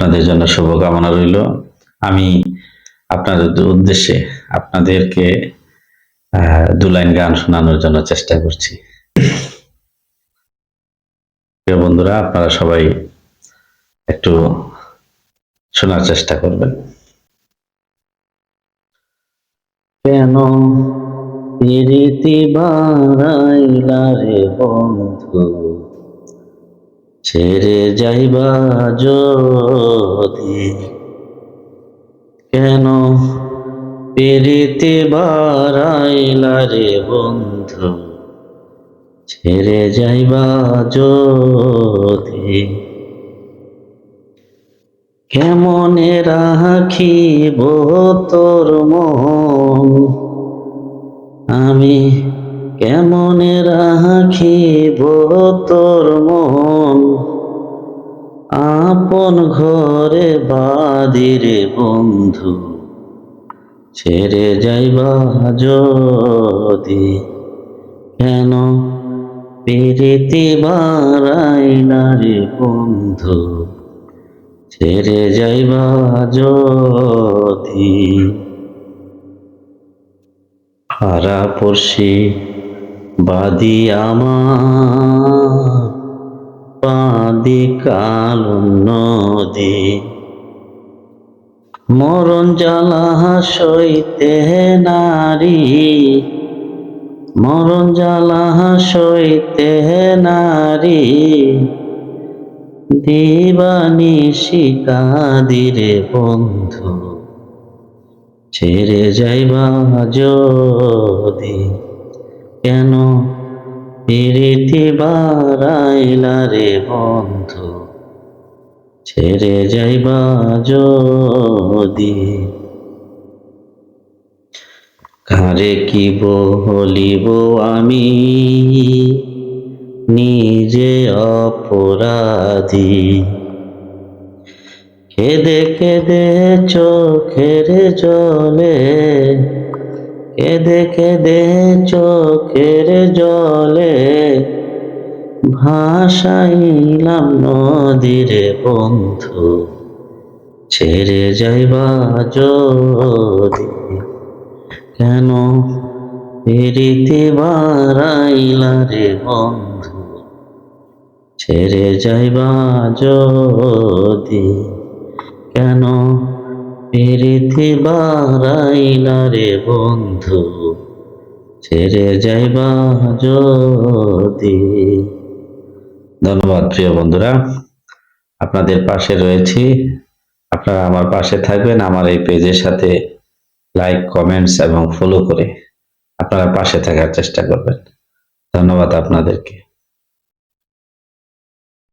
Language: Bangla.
আপনাদের জন্য শুভকামনা রইল। আমি আপনাদের উদ্দেশ্যে আপনাদেরকে 2 লাইন গান শোনানোর জন্য চেষ্টা করছি। প্রিয় বন্ধুরা, আপনারা সবাই একটু শোনার চেষ্টা করবেন। কেন পিরিতি বাড়াইলা রে বন্ধু, ছেড়ে যাইবা যদি? কেন পিরিতি বাড়াইলা রে বন্ধু, ছেড়ে যাইবা যদি? কেমনে রাখিব তোর মন, আমি কেমনে রাখিব তোর মন, আপন ঘরে বাদিরে বন্ধু, ছেড়ে যাইবা যদি? কেন পিরিতি বাড়াইলা রে বন্ধু, ছেড়ে যাইবা যদি? হারা পড়শি বাদি আমার, বাদি কাল নদী, মরণ জ্বালা সইতে নারী, মরণ জ্বালা সইতে নারী, দিবানিশি কাঁদিরে বন্ধু, ছেড়ে যাইবা যদি? কেন পিরিতি বাড়াইলা রে বন্ধু, ছেড়ে যাইবা যদি? কারে কি বলিব আমি, নিজে অপরাধী, কেঁদে কেঁদে চোখের জলে, কেঁদে কেঁদে চোখের জলে, ভাসাইলাম নদীরে বন্ধু, ছেড়ে যাইবা যদি? কেন পিরিতি বাড়াইলা রে বন্ধু, ছেড়ে যাইবা যদি? কেন পিরিতি বাড়াইলা রে বন্ধু, ছেড়ে যাইবা যদি? ধন্যবাদ প্রিয় বন্ধুরা, আপনাদের পাশে রয়েছি। আপনারা আমার পাশে থাকবেন, আমার এই পেজের সাথে লাইক, কমেন্টস এবং ফলো করে আপনারা পাশে থাকার চেষ্টা করবেন। ধন্যবাদ আপনাদেরকে।